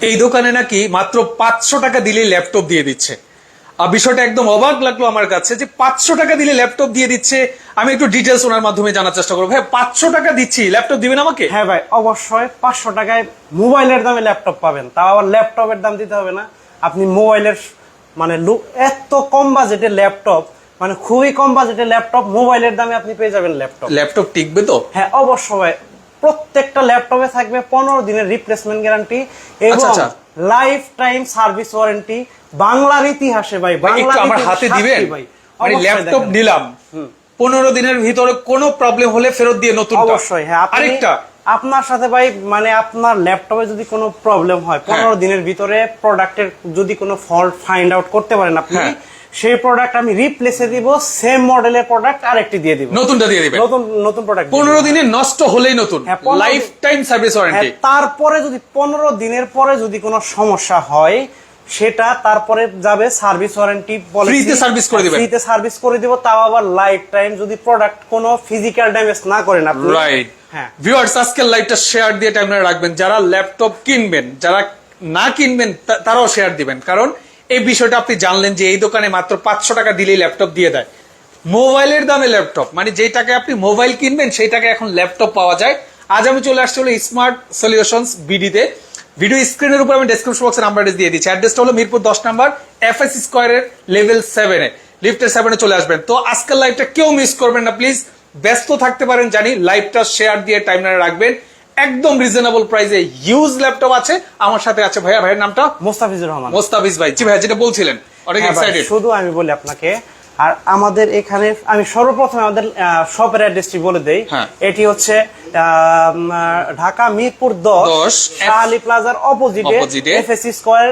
এই দোকানে নাকি মাত্র 500 টাকা দিলেই ল্যাপটপ দিয়ে দিচ্ছে। আর বিষয়টা একদম অবাক লাগলো আমার কাছে যে 500 টাকা দিলে ল্যাপটপ দিয়ে দিচ্ছে। আমি একটু ডিটেলস ওনার মাধ্যমে জানার চেষ্টা করবো। ভাই 500 টাকা দিচ্ছি, ল্যাপটপ দিবেন আমাকে? হ্যাঁ ভাই, অবশ্যই 500 টাকায় মোবাইলের দামে ল্যাপটপ পাবেন, তাও আবার ল্যাপটপের দাম দিতে হবে না। আপনি মোবাইলের মানে এত কম বাজেটের ল্যাপটপ, মানে খুবই কম বাজেটের ল্যাপটপ মোবাইলের দামে আপনি পেয়ে যাবেন ল্যাপটপ। ল্যাপটপ টিকবে তো? হ্যাঁ অবশ্যই ভাই, প্রত্যেকটা ল্যাপটপে থাকবে 15 দিনের রিপ্লেসমেন্ট গ্যারান্টি এবং লাইফ টাইম সার্ভিস ওয়ারেন্টি। বাংলার ইতিহাসে ভাই, বাংলার আমার হাতে দিবেন ভাই, মানে ল্যাপটপ নিলাম 15 দিনের ভিতরে কোনো প্রবলেম হলে ফেরত দিয়ে নতুন। অবশ্যই হ্যাঁ। আরেকটা আপনার সাথে ভাই, মানে আপনার ল্যাপটপে যদি কোনো প্রবলেম হয় 15 দিনের ভিতরে প্রোডাক্টের যদি কোনো ফল্ট ফাইন্ড আউট করতে পারেন আপনি, সেই প্রোডাক্ট আমি রিপ্লেসে দিব, সেম মডেলের প্রোডাক্ট আরেকটি দিয়ে দিব, নতুনটা দিয়ে দিবেন। নতুন প্রোডাক্ট 15 দিনে নষ্ট হলেই নতুন, লাইফ টাইম সার্ভিস ওয়ারেন্টি। তারপরে যদি 15 দিনের পরে যদি কোনো সমস্যা হয়, সেটা তারপরে যাবে সার্ভিস ওয়ারেন্টি পলিসি, ফ্রিতে সার্ভিস করে দিবেন। ফ্রিতে সার্ভিস করে দিব, তাও আবার লাইফ টাইম, যদি প্রোডাক্ট কোনো ফিজিক্যাল ড্যামেজ না করেন আপনি। রাইট। ভিউয়ার্স, আজকের লাইভটা শেয়ার দিয়ে টাইমে রাখবেন। যারা ল্যাপটপ কিনবেন, যারা না কিনবেন তারাও শেয়ার দিবেন, কারণ এই বিষয়টা আপনি জানলেন যে এই দোকানে মাত্র 500 টাকা দিলেই ল্যাপটপ দিয়ে দেয়। মোবাইলের দামে ল্যাপটপ, মানে যেই টাকায় আপনি মোবাইল কিনবেন সেই টাকায় এখন ল্যাপটপ পাওয়া যায়। আজ আমি চলে আসছি হলো স্মার্ট সলিউশনস বিডিতে। ভিডিও স্ক্রিনের উপর আমি ডেসক্রিপশন বক্সে নাম্বার দিয়ে দিচ্ছি। অ্যাড্রেসটা হলো মিরপুর 10 নাম্বার FS স্কয়ারের লেভেল 7 এ, লিফটের 7 এ চলে আসবেন। তো আজকের লাইভটা কেউ মিস করবেন না প্লিজ। ব্যস্ত থাকতে পারেন জানি, লাইভটা শেয়ার দিয়ে টাইমলাইনে রাখবেন। একদম রিজনেবল প্রাইসে হিউজ ল্যাপটপ আছে। আমার সাথে আছে ভাইয়া, ভাইয়ের নামটা মোস্তাফিজুর রহমান। মোস্তাফিজ ভাই। জি ভাইয়া, যেটা বলছিলেন অনেক এক্সাইটেড। শুধু আমি বলি আপনাকে, আর আমাদের এখানে আমি সর্বপ্রথম আমাদের শপের অ্যাড্রেসটি বলে দেই। এটি হচ্ছে ঢাকা মিরপুর 10 শাহ আলী প্লাজার অপোজিটে FS স্কয়ার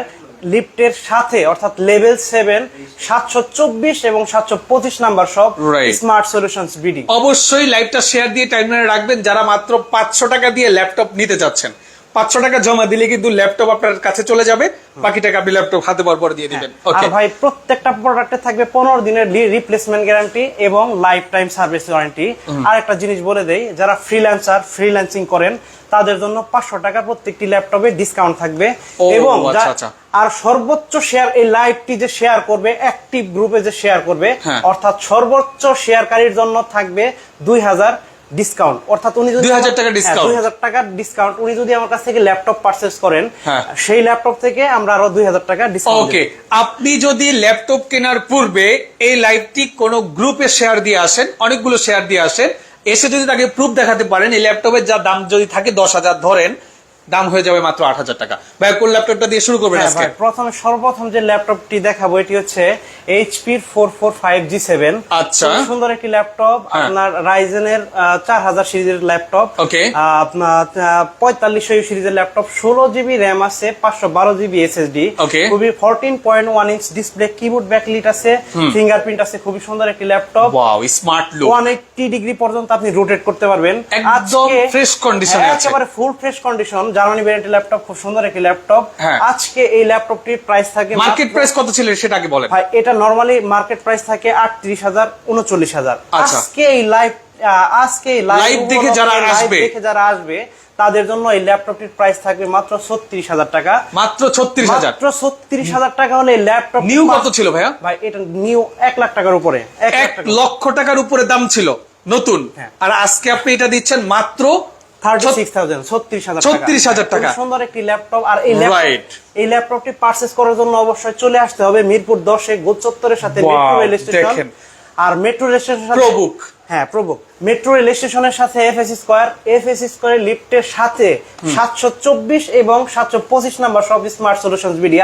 লিফটের সাথে, অর্থাৎ লেভেল 7 724 এবং 725 number shop smart solutions BD. অবশ্যই লাইভটা শেয়ার দিয়ে টাইমলাইনে রাখবেন যারা মাত্র 500 টাকা দিয়ে ল্যাপটপ নিতে যাচ্ছেন। 500 টাকা জমা দিলে কিন্তু ল্যাপটপ আপনার কাছে চলে যাবে, বাকি টাকা আপনি ল্যাপটপ হাতে পাওয়ার পর দিয়ে দিবেন। আর ভাই, প্রত্যেকটা প্রোডাক্টে থাকবে 15 দিনের রিপ্লেসমেন্ট গ্যারান্টি এবং লাইফ টাইম সার্ভিস ওয়ারেন্টি। আর একটা জিনিস বলে দেই, যারা ফ্রিল্যান্সিং করেন তাদের জন্য 500 টাকা প্রত্যেকটি ল্যাপটপে ডিসকাউন্ট থাকবে। এবং আর সর্বোচ্চ শেয়ার, এই লাইভটি যে শেয়ার করবে, অ্যাক্টিভ গ্রুপে যে শেয়ার করবে, অর্থাৎ সর্বোচ্চ শেয়ারকারীর জন্য থাকবে 2000 ডিসকাউন্ট। অর্থাৎ উনি যদি 2000 টাকা ডিসকাউন্ট, 2000 টাকা ডিসকাউন্ট, উনি যদি আমার কাছ থেকে ল্যাপটপ পারচেজ করেন, সেই ল্যাপটপ থেকে আমরা আরো 2000 টাকা ডিসকাউন্ট। ওকে, আপনি যদি ল্যাপটপ কেনার পূর্বে এই লাইভটি কোনো গ্রুপে শেয়ার দিয়ে আসেন, অনেকগুলো শেয়ার দিয়ে আসেন, এসে যদি তাকে প্রুফ দেখাতে পারেন, এই ল্যাপটপের যা দাম যদি থাকে 10,000 ধরেন, দাম হয়ে যাবে মাত্র 8,000 টাকা। ভাই, কোন ল্যাপটপটা দিয়ে শুরু করবেন আজকে? সর্বপ্রথম যে ল্যাপটপটি দেখাবো এটি হচ্ছে HP 445G7। আচ্ছা, সুন্দর একটি ল্যাপটপ, আপনার রাইজেনের 4000 সিরিজের ল্যাপটপ, আপনার 4500 সিরিজের ল্যাপটপ, 16GB র্যাম আছে, 512GB SSD, খুবই 14.1 ইঞ্চ ডিসপ্লে, কিবোর্ড ব্যাকলিট আছে, ফিঙ্গারপ্রিন্ট আছে, খুবই সুন্দর একটি laptop. Wow, smart look. 180 degree পর্যন্ত আপনি রোটেট করতে পারবেন। একদম ফ্রেশ কন্ডিশনে আছে, একেবারে ফুল ফ্রেশ কন্ডিশন, জার্মানি ভ্যারিয়েন্টের ল্যাপটপ, খুব সুন্দর একটি ল্যাপটপ। আজকে এই ল্যাপটপটির প্রাইস থাকে, মার্কেট প্রাইস কত ছিল সেটা আগে বলেন ভাই। এটা নরমালি মার্কেট প্রাইস থাকে 38,000 39,000। আজকে এই লাইভ দেখে যারা আসবে তাদের জন্য এই ল্যাপটপটির প্রাইস থাকবে মাত্র 36,000 টাকা। মাত্র 36,000? মাত্র 36,000 টাকা হলে ল্যাপটপ। নিউ কত ছিল ভাইয়া? ভাই, এটা নিউ 1 লাখ টাকার উপরে, 1 লক্ষ টাকার উপরে দাম ছিল নতুন। আর আজকে আপনি এটা দিচ্ছেন মাত্র 36,000 টাকা। সুন্দর একটি ল্যাপটপ। আর এই ল্যাপটপটি পারচেজ করার জন্য অবশ্যই চলে আসতে হবে মিরপুর 10 গোল চত্বরের সাথে মেট্রো রেল স্টেশন। আর মেট্রো রেল স্টেশনের সাথে প্রবুক মেট্রো রেল স্টেশনের সাথে FS স্কয়ার লিফটের সাথে 724 এবং 725 নাম্বার সব স্মার্ট সলিউশনস বিডি।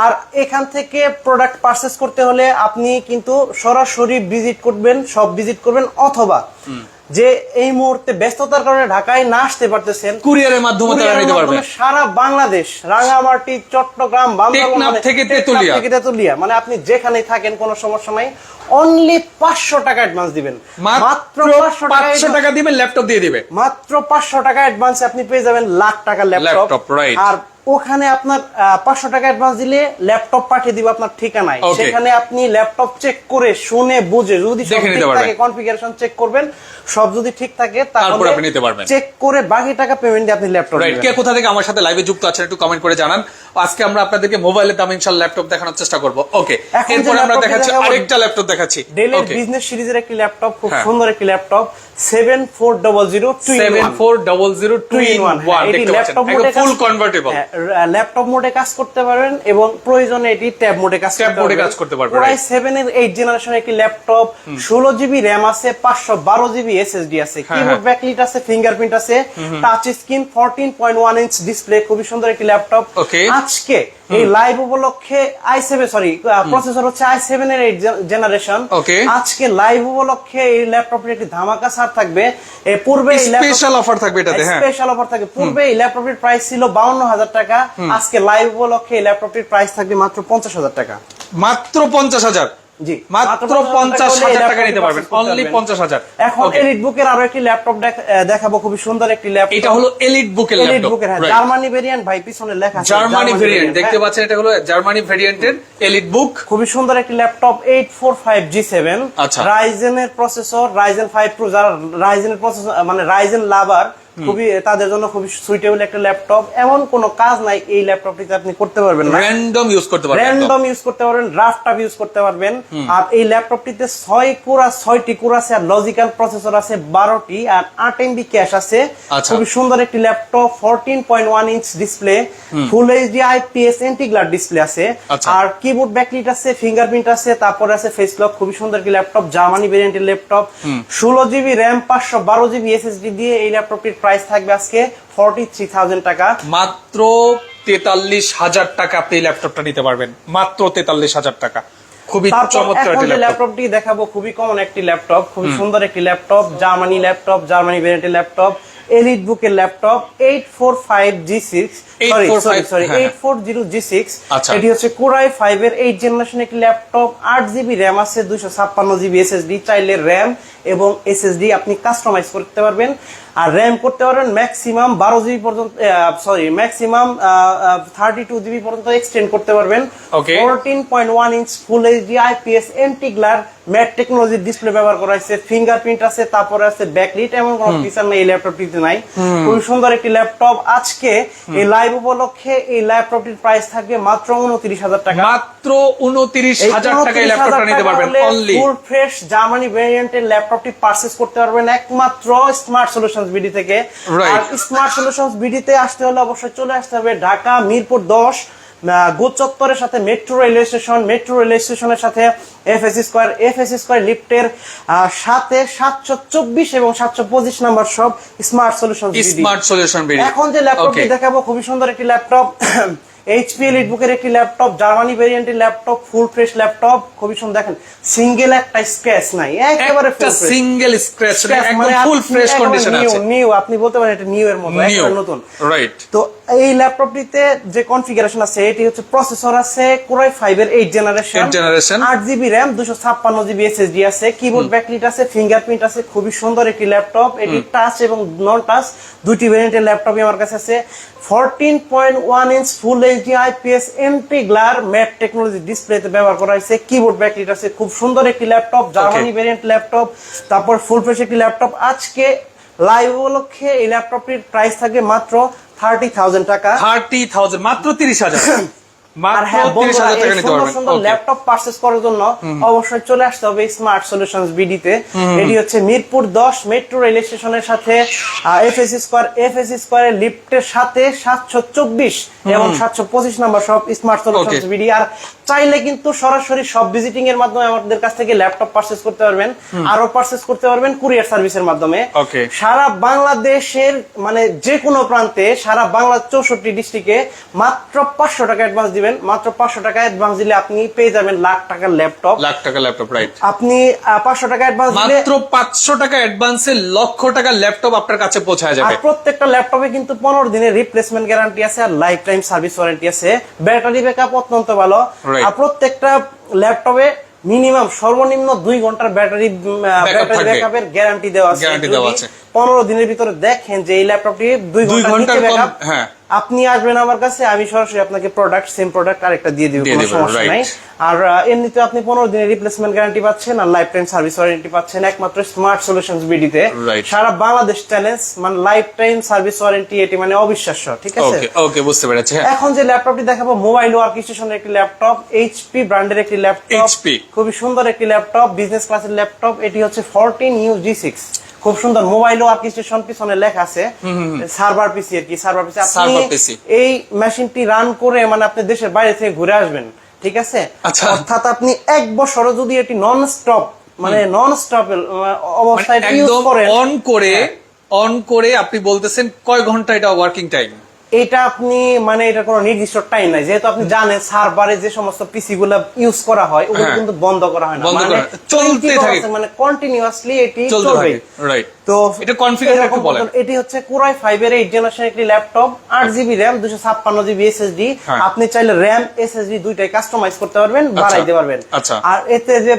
আর এখান থেকে প্রোডাক্ট পারচেজ করতে হলে আপনি কিন্তু সরাসরি ভিজিট করবেন, অথবা যে এই মুহূর্তে ব্যস্ততার কারণে ঢাকায় না আসতে পারতেছেন, কুরিয়ারের মাধ্যমে নিতে পারবেন। সারা বাংলাদেশ, রাঙামাটি, চট্টগ্রাম, টেকনাফ থেকে তেতুলিয়া, মানে আপনি যেখানেই থাকেন কোনো সমস্যা নাই। অনলি 500 টাকা অ্যাডভান্স দিবেন, মাত্র 500 টাকা দিবেন, ল্যাপটপ দিয়ে দিবে। মাত্র 500 টাকা অ্যাডভান্সে আপনি পেয়ে যাবেন লাখ টাকার ল্যাপটপ। আর ওখানে আপনার 500 টাকা অ্যাডভান্স দিলে ল্যাপটপ পাঠিয়ে দিব আপনার ঠিকানায়। Okay. সেখানে আপনি ল্যাপটপ চেক করে শুনে বুঝে যদি সব দেখে নিতে ঠিক পারবেন। থাকে কনফিগারেশন চেক করবেন, সব যদি ঠিক থাকে তারপর তাহলে আপনি নিতে পারবেন। চেক করে বাকি টাকা পেমেন্ট দিয়ে আপনি ল্যাপটপ রাইট, কে কোথা থেকে আমার সাথে লাইভে যুক্ত আছেন একটু কমেন্ট করে জানান। আজকে আমরা আপনাদেরকে মোবাইলের দামে ইনশাআল্লাহ ল্যাপটপ দেখানোর চেষ্টা করব। ওকে, এখন যে এরপর আমরা ল্যাপটপটি দেখাচ্ছি দেখাবো, আরেকটা ল্যাপটপ দেখাচ্ছি। ডেলের ওকে, বিজনেস সিরিজের একটি ল্যাপটপ, খুব হ্যাঁ। সুন্দর একটি ল্যাপটপ 7400 7400 দেখতে পাচ্ছেন, একদম ফুল কনভার্টেবল। ল্যাপটপ মোডে কাজ করতে পারবেন এবং প্রয়োজনে এটি ট্যাব মোডে কাজ করতে পারবেন। প্রায় 7 এর 8 জেনারেশনের একটি ল্যাপটপ, 16 জিবি র্যাম আছে, 512 জিবি এসএসডি আছে, কিবোর্ড ব্যাকলিট আছে, ফিঙ্গারপ্রিন্ট আছে, টাচ স্ক্রিন, 14.1 ইঞ্চ ডিসপ্লে, খুবই সুন্দর একটি ল্যাপটপ। আজকে এই লাইভ উপলক্ষে প্রসেসর হচ্ছে i7 এর 8 জেনারেশন। আজকে লাইভ উপলক্ষে এই ল্যাপটপের একটি ধামাকা ছাড় থাকবে। পূর্বে স্পেশাল অফার থাকবে এটাতে, হ্যাঁ স্পেশাল অফার থাকবে। পূর্বে এই ল্যাপটপটির প্রাইস ছিল 52000 টাকা, আজকে লাইভ উপলক্ষে এই ল্যাপটপটির প্রাইস থাকবে মাত্র 50000 টাকা। মাত্র 50000? জি, মাত্র 50000 টাকা নিতে পারবেন, অনলি 50000। এখন এলিট বুকের আরো একটি ল্যাপটপ দেখাবো, খুবই সুন্দর একটি ল্যাপটপ। এটা হলো এলিট বুকের ল্যাপটপ, জার্মানি ভেরিয়েন্ট, ভাই পিছনে লেখা আছে জার্মানি ভেরিয়েন্ট, দেখতে পাচ্ছেন এটা হলো জার্মানি ভেরিয়েন্টের এলিট বুক। খুবই সুন্দর একটি ল্যাপটপ, 845G7 রাইজেনের প্রসেসর, রাইজেন 5 প্রো, যারা রাইজেনের প্রসেসর মানে রাইজেন লাভার, খুবই তাদের জন্য খুবই সুইটেবল একটা ল্যাপটপ। এমন কোনো কাজ নাই এই ল্যাপটপটিতে আপনি করতে পারবেন না, র্যান্ডম ইউজ করতে পারবেন, র্যান্ডম ইউজ করতে পারবেন, রাফ টাফ ইউজ করতে পারবেন। আর এই ল্যাপটপটিতে 6টি কোর আছে, আর লজিক্যাল প্রসেসর আছে 12টি, আর 8 MB ক্যাশ আছে। খুবই সুন্দর একটি laptop, 14.1 inch display, full HD IPS anti glare display আছে, আর কিবোর্ড ব্যাকলিট আছে, ফিঙ্গারপ্রিন্ট আছে, তারপরে আছে ফেস লক। খুবই সুন্দর একটি ল্যাপটপ, জার্মানি ভেরিয়েন্টের laptop, 16 GB RAM, 512 GB SSD দিয়ে এই ল্যাপটপটির প্রাইস থাকবে আজকে 43000 টাকা। মাত্র 43000 টাকা আপনি এই ল্যাপটপটা নিতে পারবেন, মাত্র 43000 টাকা। খুবই চমৎকার একটি ল্যাপটপ। ল্যাপটপটি দেখাবো খুবই কমন একটি ল্যাপটপ, খুবই সুন্দর একটি ল্যাপটপ, জার্মানি ল্যাপটপ, জার্মানি ভেরিয়েন্টের ল্যাপটপ, এলিট বুকের ল্যাপটপ, 840G6। এটি হচ্ছে Core i5 এর 8 জেনারেশন একটি ল্যাপটপ, 8 জিবি র্যাম আছে, 256 জিবি এসএসডি। চাইলে র্যাম এবং এসএসডি আপনি কাস্টমাইজ করতে পারবেন, আর র্যাম করতে পারবেন ম্যাক্সিমাম 12 জিবি পর্যন্ত, ম্যাক্সিমাম 32 জিবি পর্যন্ত এক্সটেন্ড করতে পারবেন। 14.1 inch full HD IPS এন্টি-গ্লার matte টেকনোলজির ডিসপ্লে ব্যবহার করা হয়েছে, ফিঙ্গারপ্রিন্ট আছে, তারপরে আছে ব্যাকলিট, এমন কোনো ফিচার নেই এই ল্যাপটপটিতে নাই। খুবই সুন্দর একটি ল্যাপটপ। আজকে এই লাইভ উপলক্ষে এই ল্যাপটপটির প্রাইস থাকবে মাত্র 29000 টাকা। মাত্র 29000 টাকা এই ল্যাপটপটা নিতে পারবেন অনলি। ফুল ফ্রেশ জার্মানি ভেরিয়েন্টের ল্যাপটপটি পারচেজ করতে পারবেন একমাত্র স্মার্ট সলিউশনস বিডি থেকে। আর স্মার্ট সলিউশনস বিডিতে আসতে হলে অবশ্যই চলে আসতে হবে ঢাকা মিরপুর 10 গোল চত্বরের সাথে metro railway station, metro railway স্টেশনের সাথে এফএসসি স্কয়ার লিফটের সাথে 724 এবং 725 নাম্বার সব স্মার্ট সলিউশন বিডি। এখন যে ল্যাপটপটি দেখাবো খুবই সুন্দর একটি ল্যাপটপ, HP এলিট বুকের একটি ল্যাপটপ, জার্মানি ভেরিয়েন্টের ল্যাপটপ, ফুল ফ্রেশ ল্যাপটপ। খুবই সুন্দর, দেখেন সিঙ্গেল একটা স্ক্র্যাচ নাই, একেবারে সিঙ্গেল স্ক্র্যাচ নাই, একদম ফুল ফ্রেশ কন্ডিশনে আছে। নিউ আপনি বলতে পারেন এটা নিউ এর মতো, একদম নতুন। রাইট। তো এই ল্যাপটপটিতে যে কনফিগারেশন আছে, এটি হচ্ছে প্রসেসর আছে Core i5 এর 8 generation, 8 GB RAM, 256 GB SSD আছে, কিবোর্ড ব্যাকলিট আছে, ফিঙ্গারপ্রিন্ট আছে। খুবই সুন্দর একটি ল্যাপটপ। এটি টাচ এবং নন টাচ দুটি ভেরিয়েন্টের ল্যাপটপই আমার কাছে আছে। 14.1 inch full HD IPS এন্টি-গ্লার matte technology ডিসপ্লেতে ব্যবহার করা হয়েছে, কিবোর্ড ব্যাকলিট আছে। খুব সুন্দর একটি ল্যাপটপ, জার্মানি ভেরিয়েন্ট ল্যাপটপ, তারপর ফুল ফ্রেশ একটি ল্যাপটপ। আজকে লাইভ উপলক্ষে এই ল্যাপটপটির প্রাইস থাকবে মাত্র 30000 টাকা। 30000, মাত্র 30000। ল্যাপটপ পারচেজ করার জন্য অবশ্যই চলে আসতে হবে স্মার্ট সলিউশনস বিডিতে। এটি হচ্ছে মিরপুর 10 মেট্রো রেল স্টেশনের সাথে এফএসসি স্কয়ার লিফটের সাথে 724 এবং 725 নাম্বার সব স্মার্ট সলিউশনস বিডি। আর চাইলে কিন্তু সরাসরি সব ভিজিটিং এর মাধ্যমে আমাদের কাছ থেকে ল্যাপটপ পারচেজ করতে পারবেন, আরো পারচেজ করতে পারবেন কুরিয়ার সার্ভিসের মাধ্যমে। সারা বাংলাদেশের মানে যে কোনো প্রান্তে, সারা বাংলা 64 ডিস্ট্রিক্টে মাত্র 500 টাকা অ্যাডভান্স দিবেন। মাত্র 500 টাকা অ্যাডভান্স দিলে আপনি পেয়ে যাবেন লাখ টাকার ল্যাপটপ। রাইট। আপনি 500 টাকা অ্যাডভান্স দিলে মাত্র 500 টাকা অ্যাডভান্সে লক্ষ টাকার ল্যাপটপ আপনার কাছে পৌঁছায় যাবে। আর প্রত্যেকটা ল্যাপটপে কিন্তু 15 দিনের রিপ্লেসমেন্ট গ্যারান্টি আছে, আর লাইফ টাইম সার্ভিস ওয়ারেন্টি আছে। ব্যাটারি ব্যাকআপ অত্যন্ত ভালো। আর প্রত্যেকটা ল্যাপটপে মিনিমাম সর্বনিম্ন 2 ঘন্টার ব্যাটারি ব্যাকআপের গ্যারান্টি দেওয়া আছে। 15 দিনের ভিতরে দেখেন যে এই ল্যাপটপটি 2 ঘন্টার নিচে ব্যাকআপ, হ্যাঁ আপনি আসবেন আমার কাছে, আমি সরাসরি আপনাকে প্রোডাক্ট সেম প্রোডাক্ট আরেকটা দিয়ে দিব, কোনো সমস্যা নাই। আর এমনিতে আপনি 15 দিনের রিপ্লেসমেন্ট গ্যারান্টি পাচ্ছেন আর লাইফ টাইম সার্ভিস ওয়ারেন্টি পাচ্ছেন একমাত্র স্মার্ট সলিউশনস বিডিতে। সারা বাংলাদেশ চ্যালেঞ্জ, মানে লাইফ টাইম সার্ভিস ওয়ারেন্টি, এটি মানে অবিশ্বাস্য, ঠিক আছে? ওকে ওকে, বুঝতে পেরেছি। এখন যে ল্যাপটপটি দেখাবো মোবাইল ওয়ার্ক স্টেশনের একটি ল্যাপটপ, এইচপি ব্র্যান্ডের একটি ল্যাপটপ, খুবই সুন্দর একটি ল্যাপটপ, বিজনেস ক্লাসের ল্যাপটপ। এটি হচ্ছে 14UG6, খুব সুন্দর মোবাইল ওয়ার্ক স্টেশন পিছনে লেখা আছে, সার্ভার পিসি আর কি, সার্ভার পিসি। আপনি এই মেশিনটি রান করে মানে আপনি দেশের বাইরে থেকে ঘুরে আসবেন, ঠিক আছে? অর্থাৎ আপনি 1 বছরও যদি এটি নন স্টপ মানে নন স্টপ অবস্থায় ইউজ করেন, অন করে আপনি বলতেছেন কয় ঘন্টা এটা ওয়ার্কিং টাইম? এটা আপনি মানে এটা কোনো নির্দিষ্ট টাইম নাই, যেহেতু আপনি জানেন সার্ভারে যে সমস্ত পিসি গুলো ইউজ করা হয় ওগুলো কিন্তু বন্ধ করা হয় না, মানে চলতে থাকে, মানে কন্টিনিউয়াসলি এটি চলবে। রাইট। তো এটা কনফিগার একটু বলেন। এটি হচ্ছে Core i5 এর 8 জেনারেশন একটি laptop, 8GB RAM 256GB SSD। আপনি চাইলে RAM SSD দুইটাই কাস্টমাইজ করতে পারবেন, বাড়াইতে পারবেন। আর এতে যে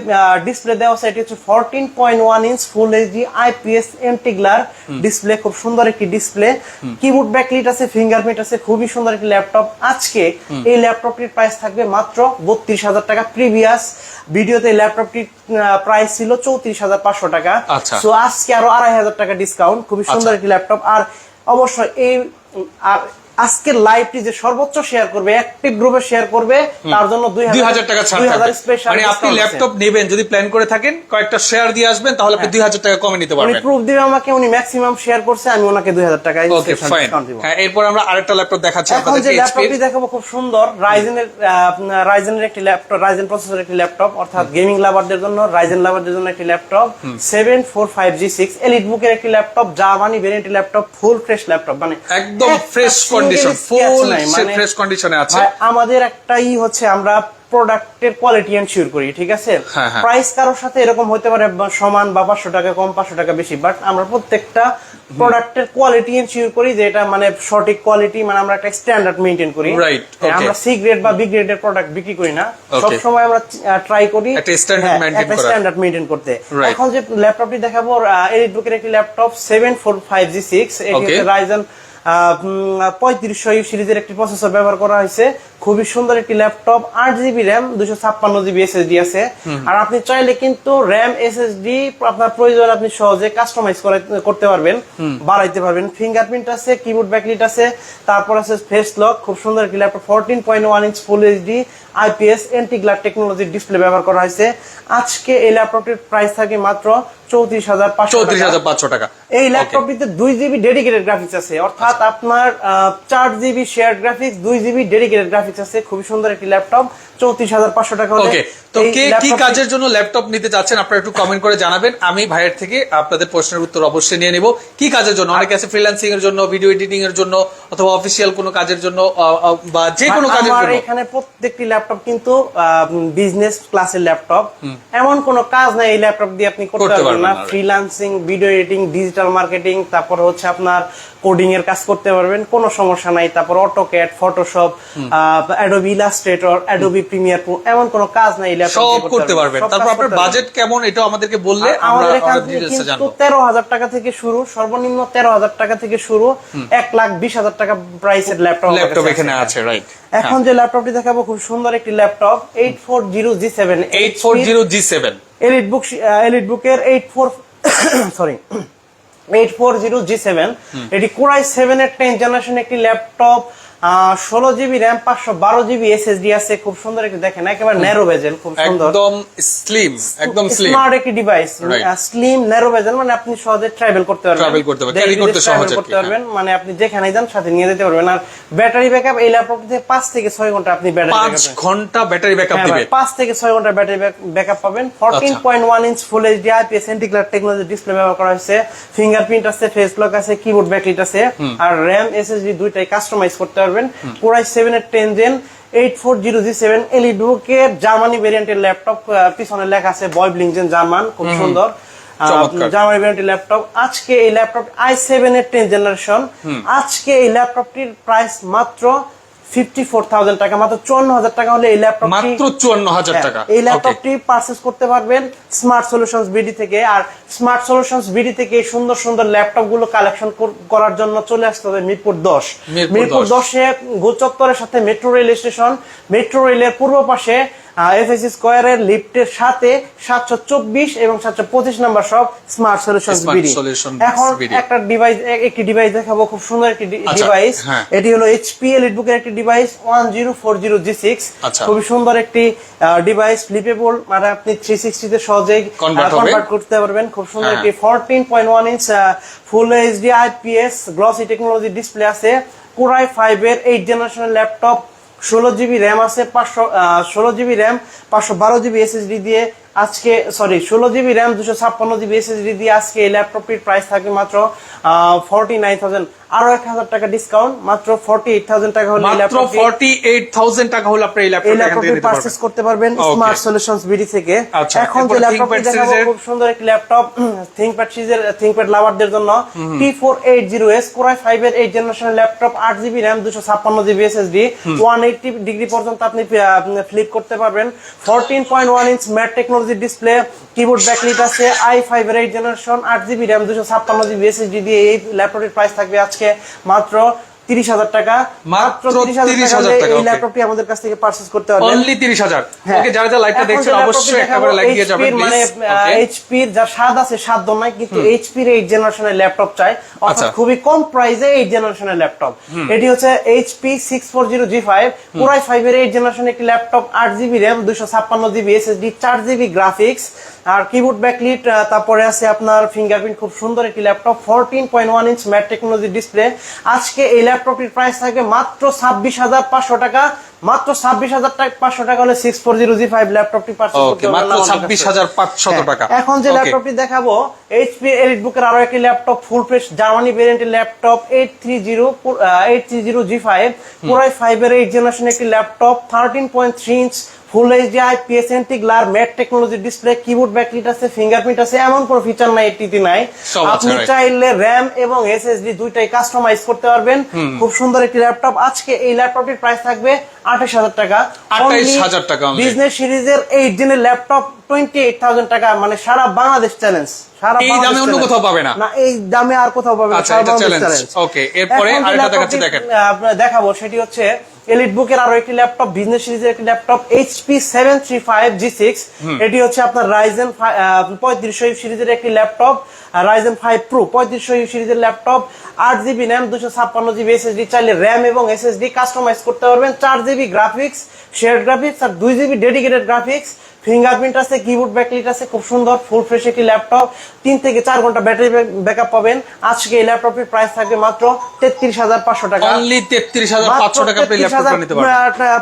ডিসপ্লে দেওয়া আছে এটি হচ্ছে 14.1 inch full HD IPS anti glare display, খুব সুন্দর একটি ডিসপ্লে। কিবোর্ড ব্যাকলিট আছে, ফিঙ্গারপ্রিন্ট আছে, খুবই সুন্দর একটি ল্যাপটপ। আজকে এই ল্যাপটপটির প্রাইস থাকবে মাত্র 32,000 টাকা। প্রিভিয়াস ভিডিওতে ল্যাপটপটির প্রাইস ছিল 34,500 টাকা। সো আজকে আরো 2,500 টাকা ডিসকাউন্ট, খুবই সুন্দর একটি ল্যাপটপ। আর অবশ্যই এই আর আজকের লাইভটি যে সর্বোচ্চ শেয়ার করবে, অ্যাক্টিভ গ্রুপে শেয়ার করবে, তার জন্য 2,000 টাকা ছাড় থাকবে। মানে আপনি ল্যাপটপ নেবেন যদি প্ল্যান করে থাকেন, কয়েকটা শেয়ার দিয়ে আসবেন, তাহলে আপনি 2,000 টাকা কমে নিতে পারবেন। উনি প্রুফ দিবে আমাকে, উনি ম্যাক্সিমাম শেয়ার করছে, আমি ওনাকে 2,000 টাকা ডিসকাউন্ট দিব। হ্যাঁ, এরপর আমরা আরেকটা ল্যাপটপ দেখাচ্ছি আপনাদের। এখন যে ল্যাপটপটি দেখাবো খুব সুন্দর, রাইজেনের একটি ল্যাপটপ, রাইজেন প্রসেসরের একটি ল্যাপটপ, অর্থাৎ গেমিং লাভারদের জন্য, রাইজেন লাভারদের জন্য একটি ল্যাপটপ। 745G6 এলিট বুকের একটি ল্যাপটপ, জার্মানি ভেরিয়েন্টের ল্যাপটপ, ফুল ফ্রেশ ল্যাপটপ, মানে একদম ফ্রেশ কন্ডিশন, ফুল ফ্রেশ কন্ডিশনে আছে। আমাদের একটাই হচ্ছে আমরা প্রোডাক্টের কোয়ালিটি এনশিওর করি, ঠিক আছে? প্রাইস কারোর সাথে এরকম হতে পারে সমান বা 500 টাকা কম, 500 টাকা বেশি, বাট আমরা প্রত্যেকটা প্রোডাক্টের কোয়ালিটি এনশিওর করি যে এটা মানে সঠিক কোয়ালিটি, মানে আমরা একটা স্ট্যান্ডার্ড মেইনটেইন করি। আমরা সি গ্রেড বা বি গ্রেডের প্রোডাক্ট বিক্রি করি না, সব সময় আমরা ট্রাই করি একটা স্ট্যান্ডার্ড মেইনটেইন করতে। এখন যে ল্যাপটপটি দেখাবো এলিট বুকের একটি ল্যাপটপ, 745G6, এটি হচ্ছে রাইজেন 3500 সিরিজের একটি প্রসেসর ব্যবহার করা হয়েছে। খুবই সুন্দর একটি laptop, 8GB RAM 256GB SSD আছে। আর আপনি চাইলে কিন্তু RAM SSD আপনার প্রয়োজন আপনি সহজে কাস্টমাইজ করতে পারবেন, বাড়াইতে পারবেন। ফিঙ্গারপ্রিন্ট আছে, কিবোর্ড ব্যাকলিট আছে, তারপর আছে ফেস লক। খুব সুন্দর একটি laptop, 14.1 inch full HD IPS এন্টি-গ্লার টেকনোলজির ডিসপ্লে ব্যবহার করা হয়েছে। আজকে এই ল্যাপটপটির প্রাইস থাকে মাত্র 34,500 টাকা। এই ল্যাপটপটিতে 2GB ডেডিকেটেড গ্রাফিক্স আছে, অর্থাৎ আপনার 4GB shared graphics, 2GB dedicated graphics আছে। খুবই সুন্দর একটি ল্যাপটপ, 34,500 টাকা হলে। তো কে কি কাজের জন্য ল্যাপটপ নিতে চাচ্ছেন আপনারা একটু কমেন্ট করে জানাবেন, আমি ভাইয়ের থেকে আপনাদের প্রশ্নের উত্তর অবশ্যই নিয়ে নিব। কি কাজের জন্য? অনেকে আছে ফ্রিল্যান্সিং এর জন্য, ভিডিও এডিটিং এর জন্য, অথবা অফিসিয়াল কোনো কাজের জন্য, বা যে কোনো কাজের জন্য। আমার এখানে প্রত্যেকটি ল্যাপটপ কিন্তু বিজনেস ক্লাসের ল্যাপটপ, এমন কোনো কাজ নাই এই ল্যাপটপ দিয়ে আপনি করতে পারবেন না। Freelancing, video editing, digital marketing, তারপর হচ্ছে আপনার কোডিং এর কাজ করতে পারবেন, কোনো সমস্যা নাই। তারপর AutoCAD, Photoshop, Adobe Illustrator, Adobe Premiere Pro, এমন কোনো কাজ নাই এই ল্যাপটপ সব করতে পারবেন। তারপর আপনার বাজেট কেমন এটা আমাদেরকে বললে আমরা ডিটেইলসে জানবো। 13,000 টাকা থেকে শুরু, সর্বনিম্ন 13,000 টাকা থেকে শুরু, 1,20,000 টাকা প্রাইসের ল্যাপটপ এখানে আছে, রাইট? এখন যে ল্যাপটপটি দেখাবো খুব সুন্দর একটি ল্যাপটপ, 840G7 এলিট বুকের 840G7। এটি Core i7 এর 10 জেনারেশন একটি laptop, 16GB RAM 512GB SSD আছে। খুব সুন্দর একটি, দেখেন একেবারে ন্যারো বেজেল, খুব সুন্দর, একদম স্লিম, একদম স্মার্ট একটি ডিভাইস। স্লিম ন্যারো বেজেল, মানে আপনি সহজে ট্রাভেল করতে পারবেন, ক্যারি করতে সহজ করতে পারবেন, মানে আপনি যেখানে যান সাথে নিয়ে যেতে পারবেন। আর ব্যাটারি ব্যাকআপ এই ল্যাপটপে 5 থেকে 6 ঘন্টা আপনি ব্যাটারি 5 ঘন্টা ব্যাটারি ব্যাকআপ দিবে, 5 থেকে 6 ঘন্টা ব্যাটারি ব্যাকআপ পাবেন। 14.1 inch full HD IPS এন্টি-গ্লার technology display ব্যবহার করা হয়েছে। ফিঙ্গারপ্রিন্ট আছে, ফেস লক আছে, কিবোর্ড ব্যাকলিট আছে, আর RAM SSD দুইটাই কাস্টমাইজ করতে পারবেন। Core i7 এর 10 জেন 840G7 এলিট বুকের জার্মানি ভেরিয়েন্টের ল্যাপটপ, পিছনে লেখা আছে বয়ব্লিংজেন জার্মান, খুব সুন্দর জার্মানি ভেরিয়েন্টের ল্যাপটপ। আজকে এই ল্যাপটপ i7 এর 10 জেনারেশন, আজকে এই ল্যাপটপটির প্রাইস মাত্র 54,000 টাকা, মাত্র 54,000 টাকা হলে এই ল্যাপটপটি, মাত্র 54,000 টাকা এই ল্যাপটপটি পারচেজ করতে পারবেন স্মার্ট সলিউশনস বিডি থেকে। আর স্মার্ট সলিউশনস বিডি থেকে এই সুন্দর সুন্দর ল্যাপটপ গুলো কালেকশন করার জন্য চলে আসতে হবে মিরপুর 10। মিরপুর 10-এ গোল চত্বরের সাথে মেট্রো রেল স্টেশন, মেট্রো রেলের পূর্ব পাশে এফএসসি স্কয়ারের লিফটের সাথে 724 এবং 725 নাম্বার সব স্মার্ট সলিউশনস বিডি। এখন একটি ডিভাইস দেখাবো, খুব সুন্দর একটি ডিভাইস। এটি হলো এইচপি এলিটবুকের একটি ডিভাইস 1040G6। খুবই সুন্দর একটি ডিভাইস, ফ্লিপেবল, মানে আপনি 360 তে সহজেই কনভার্ট করতে পারবেন। খুব সুন্দর একটি 14.1 inch full HD IPS glossy technology display আছে। Core i5 এর 8 জেনারেশনের ল্যাপটপ, 16GB র্যাম আছে, 16GB র্যাম 512GB এসএসডি দিয়ে আজকে 16GB র্যাম 256GB এসএসডি দিয়ে আজকে এই ল্যাপটপটির প্রাইস থাকবে মাত্র 49,000, আরো 1,000 টাকা ডিসকাউন্ট, মাত্র 48,000 টাকা হলে মাত্র 48,000 টাকা হলে আপনি এই ল্যাপটপটি পারচেজ করতে পারবেন স্মার্ট সলিউশনস বিডি থেকে। এখন যে ল্যাপটপটি দেখাবো খুব সুন্দর একটি ল্যাপটপ থিংকপ্যাড সিরিজের, থিংকপ্যাড লাভারদের জন্য T480S Core i5 এর 8 জেনারেশনের laptop, 8GB RAM 256GB SSD, 180 degree পর্যন্ত আপনি ফ্লিপ করতে পারবেন। 14.1 inch matte technology display, keyboard backlit আছে, i5 এর 8 generation, 8GB RAM 256GB SSD দিয়ে এই ল্যাপটপটির প্রাইস থাকবে আজকে মাত্র 30,000 টাকা। মাত্র 30,000 টাকা এই ল্যাপটপটি আমাদের কাছ থেকে পারচেজ করতে পারবেন, অনলি 30,000। ওকে, যারা যারা লাইভটা দেখছেন অবশ্যই একবার লাইক দিয়ে যাবেন প্লিজ। মানে এইচপি এর যা স্বাদ আছে সাধ্য নাই, কিন্তু এইচপি এর 8 জেনারেশনের ল্যাপটপ চাই, অর্থাৎ খুবই কম প্রাইসে 8 জেনারেশনের ল্যাপটপ। এটি হচ্ছে এইচপি 640G5 Core i5 এর 8 জেনারেশনের একটি laptop, 8GB RAM 256GB SSD, 4GB graphics আর কিবোর্ড ব্যাকলিট, তারপরে আছে আপনার ফিঙ্গারপ্রিন্ট। খুব সুন্দর একটি laptop, 14.1 inch matte technology display. আজকে এই ল্যাপটপটির প্রাইস থাকবে মাত্র 26,500 টাকা, মাত্র 26,500 টাকা হলে 640G5 ল্যাপটপটি পারচেজ করতে পারবেন মাত্র 26,500 টাকা। এখন যে ল্যাপটপটি দেখাবো এইচপি এলিটবুকের আরো একটি ল্যাপটপ, ফুল ফ্রেশ জার্মানি ভেরিয়েন্টের ল্যাপটপ 830G5 Core i5 এর 8 জেনারেশনের একটি laptop, 13.3 inch full HD IPS anti glare matte technology display, keyboard backlit আছে, ফিঙ্গারপ্রিন্ট আছে, এমন কোনো ফিচার নাই এটিতে নাই। আপনি চাইলে র্যাম এবং এসএসডি দুইটাই কাস্টমাইজ করতে পারবেন। খুব সুন্দর একটি ল্যাপটপ। আজকে এই ল্যাপটপটির প্রাইস থাকবে 28,000 টাকা, 28,000 টাকা। বিজনেস সিরিজের 8 জেনের ল্যাপটপ 28,000 টাকা, মানে সারা বাংলাদেশ চ্যালেঞ্জ, সারা এই দামে অন্য কোথাও পাবে না, না এই দামে আর কোথাও পাবে না, সারা বাংলাদেশ চ্যালেঞ্জ। ওকে, এরপরে আরেকটা দেখাচ্ছি, দেখেন দেখাবো, সেটি হচ্ছে এলিটবুকের আরো একটি ল্যাপটপ, বিজনেস সিরিজের একটি ল্যাপটপ HP 735G6। এটি হচ্ছে আপনার রাইজেন 3500 সিরিজের একটি ল্যাপটপ, রাইজেন 5 Pro 3500 সিরিজের laptop, 8GB RAM 256GB SSD, চাইলে র্যাম এবং এসএসডি কাস্টমাইজ করতে পারবেন, 4GB গ্রাফিক্স শেয়ার গ্রাফিক্স আর 2GB ডেডিকেটেড গ্রাফিক্স, ফিঙ্গারপ্রিন্ট আছে, কিবোর্ড ব্যাকলিট আছে। খুব সুন্দর ফুল ফ্রেশ একটি ল্যাপটপ, 3 থেকে 4 ঘন্টা ব্যাটারি ব্যাকআপ পাবেন। আজকে এই ল্যাপটপের প্রাইস থাকবে মাত্র 33,500 টাকা, অনলি 33,500 টাকা আপনি ল্যাপটপটা নিতে পারবেন।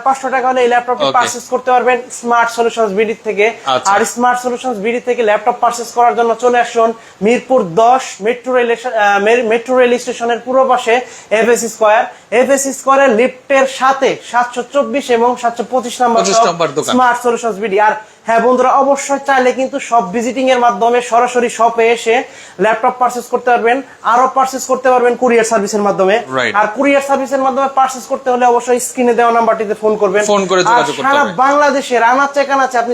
500 টাকা হলে এই ল্যাপটপটি পারচেজ করতে পারবেন স্মার্ট সলিউশনস বিডি থেকে। আর স্মার্ট সলিউশনস বিডি থেকে ল্যাপটপ পারচেজ করার জন্য চলে আসুন মিরপুর 10 মেট্রো রেল স্টেশনের পূর্ব পাশে এফএসসি স্কয়ারের লিফটের সাথে 724 এবং 725 নাম্বার স্মার্ট সলিউশনস বিডি। আর হ্যাঁ বন্ধুরা, অবশ্যই চাইলে কিন্তু সব ভিজিটিং এর মাধ্যমে সরাসরি শপে এসে ল্যাপটপ পারচেজ করতে পারবেন, আরো পারচেজ করতে পারবেন কুরিয়ার সার্ভিসের মাধ্যমে। আর কুরিয়ার সার্ভিসের মাধ্যমে পারচেজ করতে হলে অবশ্যই স্ক্রিনে দেওয়া নাম্বারটিতে ফোন করবেন, ফোন করে যোগাযোগ করতে সারা হবে। বাংলাদেশের আনাচে কানাচে আপনি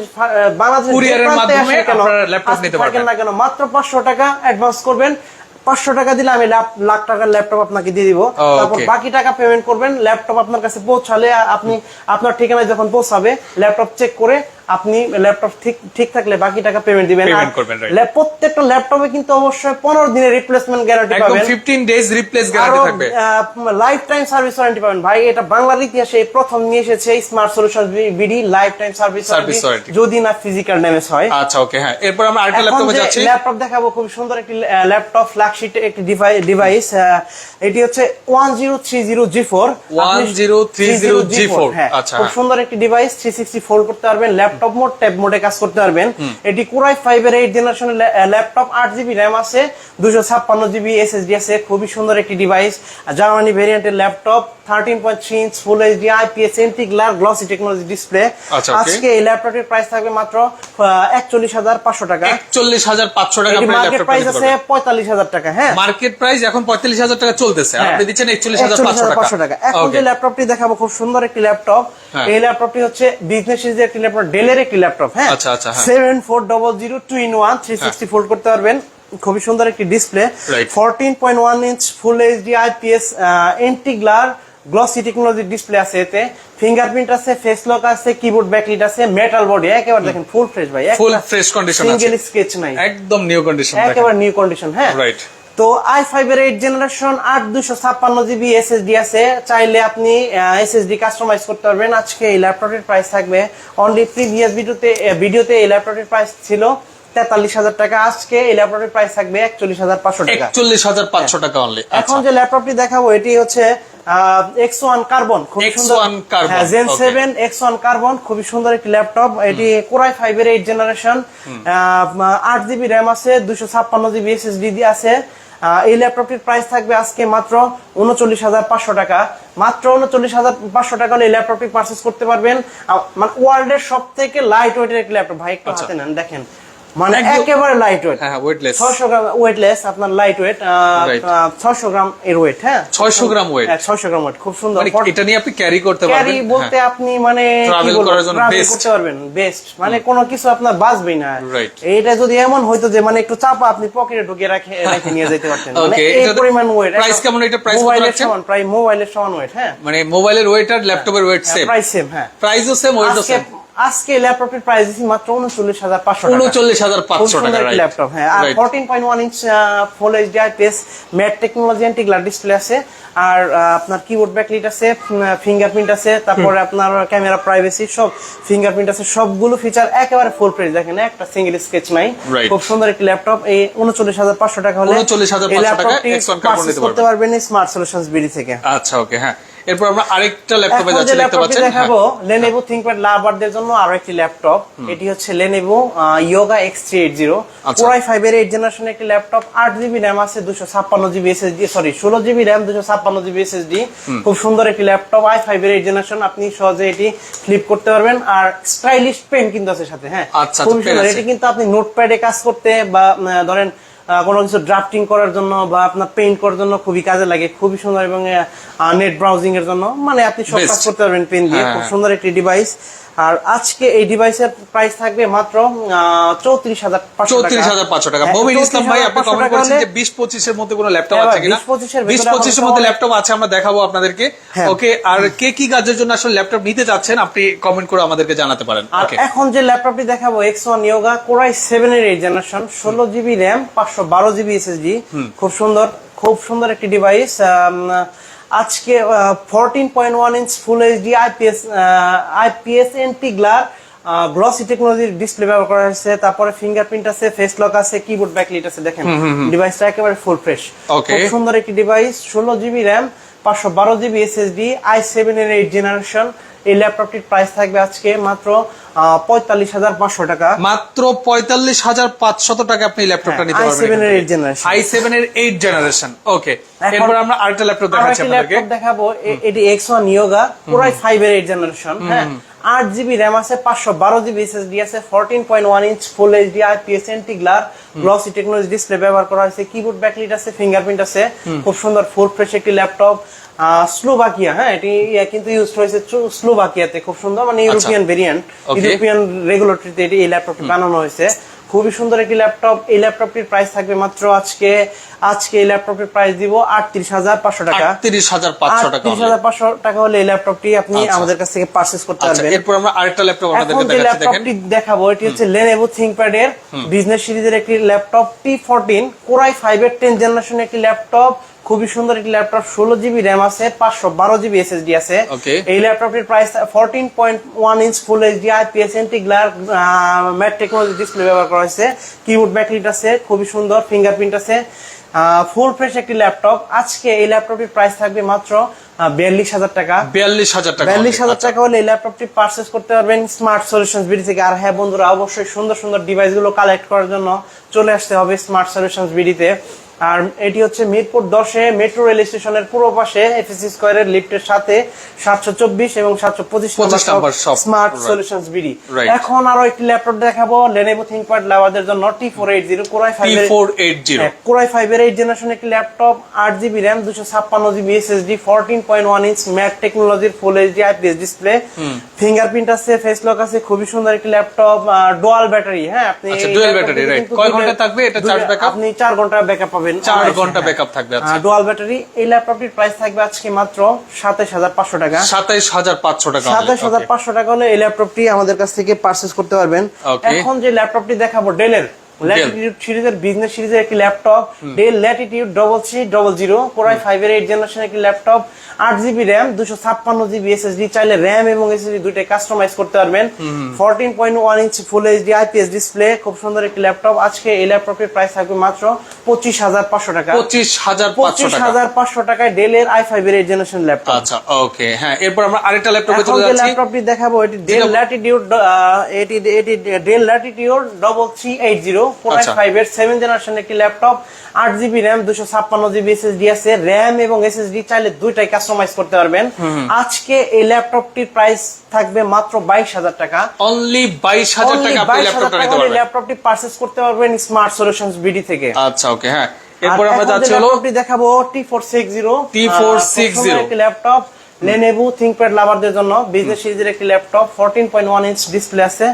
বাংলাদেশের কুরিয়ারের মাধ্যমে আপনারা ল্যাপটপ নিতে পারবেন না কেন, মাত্র 500 টাকা অ্যাডভান্স করবেন। 500 টাকা দিলে আমি লাখ টাকার ল্যাপটপ আপনাকে দিয়ে দিব, তারপর বাকি টাকা পেমেন্ট করবেন। ল্যাপটপ আপনার কাছে পৌঁছালে আপনি আপনার ঠিকানায় যখন পৌঁছাবে ল্যাপটপ চেক করে আপনি ল্যাপটপ ঠিক থাকলে বাকি টাকা পেমেন্ট দিবেন। প্রত্যেকটা ল্যাপটপে কিন্তু অবশ্যই 15 দিনের রিপ্লেসমেন্ট গ্যারান্টি পাবেন, একদম 15 ডেজ রিপ্লেস গ্যারান্টি থাকবে, লাইফ টাইম সার্ভিস ওয়ারেন্টি পাবেন। ভাই, এটা বাংলার ইতিহাসে প্রথম নিয়ে এসেছে smart solution BD life time service warranty, যদি না ফিজিক্যাল ড্যামেজ হয়। আচ্ছা, ওকে, হ্যাঁ। এরপর আমরা আরেকটা ল্যাপটপে যাচ্ছি, ল্যাপটপ দেখাবো, খুব সুন্দর একটি ল্যাপটপ, ফ্ল্যাগশিপ একটি ডিভাইস। এটি হচ্ছে 1030G4 1030G4। আচ্ছা, খুব সুন্দর একটি ডিভাইস, 360 ফোল্ড করতে পারবেন। ল্যাপটপ ল্যাপটপ মোড ট্যাব মোডে কাজ করতে পারবেন। এটি কোরাই 5 এর 8 জেনারেশনের ল্যাপটপ, 8GB RAM আছে, 256GB SSD আছে, খুবই সুন্দর একটি ডিভাইস। জার্মানি ভেরিয়েন্টের laptop, 13.3 inch full HD IPS anti glare glossy technology display. আজকে এই ল্যাপটপের প্রাইস থাকবে মাত্র 41,500 টাকা। 41,500 টাকা মার্কেট প্রাইস আছে 45,000 টাকা। হ্যাঁ, মার্কেট প্রাইস এখন 45,000 টাকা চলতেছে, আর আপনি দিচ্ছেন 41,500 টাকা। এখন যে ল্যাপটপটি দেখাবো খুব সুন্দর একটি ল্যাপটপ। এই ল্যাপটপটি হচ্ছে বিজনেস সিরিজের একটি ল্যাপটপ, ডেলের একটি ল্যাপটপ। হ্যাঁ, 7400 2-in-1 360 ফোল্ড করতে পারবেন। খুবই সুন্দর একটি display, 14.1 inch full HD IPS anti glare glossy technology display আছে। এতে ফিঙ্গারপ্রিন্ট আছে, ফেস লক আছে, কিবোর্ড ব্যাকলিট আছে, মেটাল বডি, একেবারে দেখেন ফুল ফ্রেশ ভাই, ফুল ফ্রেশ কন্ডিশন আছে, সিঙ্গেল স্কেচ নাই, একদম নিউ কন্ডিশন, একেবারে নিউ কন্ডিশন। হ্যাঁ, রাইট। তো i5 এর 8 জেনারেশন, 8 256GB SSD আছে, চাইলে আপনি SSD কাস্টমাইজ করতে পারবেন। আজকে এই ল্যাপটপের প্রাইস থাকবে অনলি প্রিভিয়াস ভিডিওতে এই ল্যাপটপের প্রাইস ছিল 43,000 টাকা। আজকে এই ল্যাপটপের প্রাইস থাকবে 41,500 টাকা। 41,500 টাকা অনলি। এখন যে ল্যাপটপটি দেখাবো এটি হচ্ছে X1 কার্বন, খুব সুন্দর। হ্যাঁ, Zen 7 X1 কার্বন, খুবই সুন্দর একটি ল্যাপটপ। এটি কোরাই 5 এর 8 জেনারেশন, 8GB RAM আছে, 256GB SSD আছে। এই ল্যাপটপটির প্রাইস থাকবে আজকে মাত্র 39,500 টাকা। মাত্র 39,500 টাকা হলে এই ল্যাপটপটি পারচেজ করতে পারবেন। মানে ওয়ার্ল্ডের সব থেকে লাইট ওয়েটের একটি ল্যাপটপ ভাই, একটু হাতে নেন, দেখেন মানে একেবারে লাইট ওয়েট। হ্যাঁ, ওয়েটলেস, 600 গ্রাম ওয়েটলেস, আপনার লাইট ওয়েট, 600 গ্রাম এর ওয়েট। হ্যাঁ, 600 গ্রাম ওয়েট, 600 গ্রাম ওয়েট, খুব সুন্দর। এটা নিয়ে আপনি ক্যারি করতে পারবেন। ক্যারি বলতে আপনি মানে ট্রাভেল করার জন্য বেস্ট করতে পারবেন, বেস্ট। মানে কোনো কিছু আপনার বাজবেই না। এইটা যদি এমন হইতো যে মানে একটু চাপা আপনি পকেটে ঢুকিয়ে রেখে নিয়ে যেতে পারতেন, মানে এই পরিমাণ ওয়েট। প্রাইস কেমন? এটা প্রাইস কত রাখছেন? প্রায় মোবাইলের সমান ওয়েট। হ্যাঁ, মানে মোবাইলের ওয়েট আর ল্যাপটপের ওয়েট সেম, প্রাইস সেম। হ্যাঁ, প্রাইসও সেম, ওয়েটও সেম। আজকে ল্যাপটপের প্রাইস দিচ্ছি মাত্র 39,500 টাকা। 39,500 টাকা ল্যাপটপ। হ্যাঁ, আর 14.1 inch full HD IPS mat technology এন্টি-গ্লার display আছে। আর আপনার কিবোর্ড ব্যাকলিট আছে, ফিঙ্গারপ্রিন্ট আছে, তারপরে আপনার ক্যামেরা প্রাইভেসি সব, ফিঙ্গারপ্রিন্ট আছে, সবগুলো ফিচার একেবারে ফুল ফ্রেশ। দেখেন একটা সিঙ্গেল স্কেচ নাই, খুব সুন্দর একটি ল্যাপটপ। এই 39,500 টাকা হলে 39,500 টাকা X1 কার্বন নিতে করতে পারবেন স্মার্ট সলিউশনস বিডি থেকে। আচ্ছা, ওকে। হ্যাঁ, এরপর আমরা আরেকটা ল্যাপটপে যাচ্ছি, দেখতে পাচ্ছেন। দেখাবো Lenovo ThinkPad লাভারদের জন্য আরো একটি ল্যাপটপ। এটি হচ্ছে Lenovo Yoga X380, Core i5 এর 8 জেনারেশন একটি ল্যাপটপ, 8GB RAM আছে, 256GB SSD, sorry 16GB RAM, 256GB SSD। খুব সুন্দর একটি ল্যাপটপ, i5 এর 8 জেনারেশন। আপনি সহজে এটি ফ্লিপ করতে পারবেন, আর স্টাইলিশ পেন কিন্তু আছে সাথে। হ্যাঁ, খুব সুন্দর। এটি কিন্তু আপনি নোটপ্যাডে কাজ করতে বা ধরেন কোনো কিছু ড্রাফটিং করার জন্য বা আপনার পেইন্ট করার জন্য খুবই কাজে লাগে, খুবই সুন্দর। এবং নেট ব্রাউজিং এর জন্য মানে আপনি সব কাজ করতে পারবেন পেন দিয়ে। খুব সুন্দর একটি ডিভাইস। আর আজকে এই ডিভাইসের প্রাইস থাকবে মাত্র 34,500 টাকা। মমিন ইসলাম ভাই, আপনি কমেন্ট করেছেন যে 20-25 এর মধ্যে কোনো ল্যাপটপ আছে কিনা? 20-25 এর মধ্যে ল্যাপটপ আছে, আমরা দেখাবো আপনাদেরকে। ওকে, আর কে কি কাজের জন্য আসলে ল্যাপটপ নিতে চাচ্ছেন আপনি কমেন্ট করে আমাদেরকে জানাতে পারেন। ওকে, এখন যে ল্যাপটপটি দেখাবো X1 Yoga Core i7 এর 8 generation, 16GB RAM, 512GB SSD। খুব সুন্দর একটি ডিভাইস। আজকে 14.1 inch full HD IPS anti glare glossy টেকনোলজির ডিসপ্লে ব্যবহার করা হয়েছে। তারপরে ফিঙ্গারপ্রিন্ট আছে, ফেস লক আছে, কিবোর্ড ব্যাকলিট আছে। দেখেন ডিভাইসটা একেবারে ফুল ফ্রেশ, খুব সুন্দর একটি device. 16GB RAM, 512GB SSD, i7 এর 8 জেনারেশন। এই ল্যাপটপটির প্রাইস থাকবে আজকে মাত্র 45,500 টাকা। মাত্র 45,500 টাকা আপনি ল্যাপটপটা নিতে পারবেন, i7 এর 8 জেনারেশন। i7 এর 8 জেনারেশন। ওকে, এরপর আমরা আরেকটা ল্যাপটপ দেখাচ্ছি আপনাদেরকে। দেখাবো এটি X1 Yoga Core i5 এর 8 জেনারেশন। হ্যাঁ, 8GB RAM আছে, 512GB SSD আছে, 14.1 inch full HD IPS anti glare glossy technology display ব্যবহার করা হয়েছে, কিবোর্ড ব্যাকলিট আছে, ফিঙ্গারপ্রিন্ট আছে। খুব সুন্দর ফুল ফ্রেশ একটি ল্যাপটপ। স্লোভাকিয়া, হ্যাঁ, এটি কিন্তু ইউজ হয়েছে স্লোভাকিয়াতে। খুব সুন্দর, মানে ইউরোপিয়ান ভেরিয়েন্ট, ইউরোপিয়ান রেগুলেটরিতে এই ল্যাপটপটি বানানো হয়েছে। খুবই সুন্দর একটি ল্যাপটপ। এই ল্যাপটপটির প্রাইস থাকবে মাত্র আজকে এই ল্যাপটপটির প্রাইস দিব 38,500 টাকা। 38,500 টাকা হলে এই ল্যাপটপটি আপনি আমাদের কাছ থেকে পারচেজ করতে পারবেন। এরপর আমরা আরেকটা ল্যাপটপ আপনাদেরকে দেখাচ্ছি, দেখেন। দেখাবো এটি হচ্ছে Lenovo ThinkPad এর বিজনেস সিরিজের একটি ল্যাপটপ, T14 Core i5 এর 10 জেনারেশন একটি ল্যাপটপ। খুবই সুন্দর একটি ল্যাপটপ, 16GB RAM আছে, 512GB SSD আছে। এই ল্যাপটপটির price 14.1 inch full HD IPS এন্টি-গ্লার matte technology display ব্যবহার করা হয়েছে, কিবোর্ড ব্যাকলিট আছে, খুবই সুন্দর, ফিঙ্গারপ্রিন্ট আছে। ফুল ফ্রেশ একটি ল্যাপটপ। আজকে এই ল্যাপটপটির প্রাইস থাকবে মাত্র 42,000 টাকা। 42,000 টাকা। 42,000 টাকা হলে এই ল্যাপটপটি পারচেজ করতে পারবেন স্মার্ট সলিউশনস বিডি থেকে। আর হ্যাঁ বন্ধুরা, অবশ্যই সুন্দর সুন্দর ডিভাইস গুলো কালেক্ট করার জন্য চলে আসতে হবে স্মার্ট সলিউশনস বিডিতে। আর এটি হচ্ছে মিরপুর 10-এ মেট্রো রেল স্টেশনের পূর্ব পাশে এফএসসি স্কয়ারের লিফটের সাথে 724 এবং 725 number shop smart solutions BD. এখন আরো একটি ল্যাপটপ দেখাবো Lenovo ThinkPad লাভারদের জন্য T480 Core i5 এর 8 জেনারেশন একটি laptop, 8GB RAM, 256GB SSD, 14.1 inch matte টেকনোলজির full HD IPS display, fingerprint আছে, ফেস লক আছে, খুবই সুন্দর একটি ল্যাপটপ, ডুয়াল ব্যাটারি। হ্যাঁ, আপনি ডুয়াল ব্যাটারি, রাইট। কয় ঘন্টা থাকবে এটা চার্জ ব্যাকআপ? আপনি 4 ঘন্টা ব্যাকআপ পাবেন। 4 ঘন্টা ব্যাকআপ থাকবে। আচ্ছা, ডুয়াল ব্যাটারি। এই ল্যাপটপটির প্রাইস থাকবে আজকে মাত্র 27,500 টাকা। 27,500 টাকা। 27,500 টাকা হলে এই ল্যাপটপটি আমাদের কাছ থেকে পারচেজ করতে পারবেন। এখন যে ল্যাপটপটি দেখাবো ডেলের ল্যাটিটিউড সিরিজের, বিজনেস সিরিজের একটি laptop, del Latitude 3300 Core i5 এর 8 জেনারেশন একটি laptop, 8GB RAM, 256GB SSD, চাইলে RAM এবং SSD দুইটাই কাস্টমাইজ করতে পারবেন, 14.1 inch full HD IPS display, খুব সুন্দর একটি ল্যাপটপ। আজকে এই ল্যাপটপের প্রাইস থাকবে মাত্র 25,500 টাকা। 25,500 টাকায় ডেলের i5 এর 8 জেনারেশন ল্যাপটপ। আচ্ছা, ওকে। হ্যাঁ, এরপর আমরা আরেকটা ল্যাপটপে চলে যাচ্ছি। ল্যাপটপটি দেখাবো এটি ডেল ল্যাটিটিউড, এটি ডেল ল্যাটিটিউড 3380 Core i5 এর 7 জেনারেশন একটি laptop, 8GB RAM, 256GB SSD আছে, RAM এবং SSD চাইলে দুইটাই কাস্টমাইজ করতে পারবেন। আজকে এই ল্যাপটপটির প্রাইস থাকবে মাত্র 22,000 টাকা। অনলি 22,000 টাকা আপনি ল্যাপটপটা নিতে পারবেন। ল্যাপটপটি পারচেজ করতে পারবেন স্মার্ট সলিউশনস বিডি থেকে। আচ্ছা, ওকে। হ্যাঁ, এরপর আমরা যাচ্ছি হলো ল্যাপটপটি দেখাবো T460 একটি ল্যাপটপ, Lenovo ThinkPad লাভারদের জন্য বিজনেস সিরিজের একটি ল্যাপটপ, 14.1 ইঞ্চ ডিসপ্লে আছে,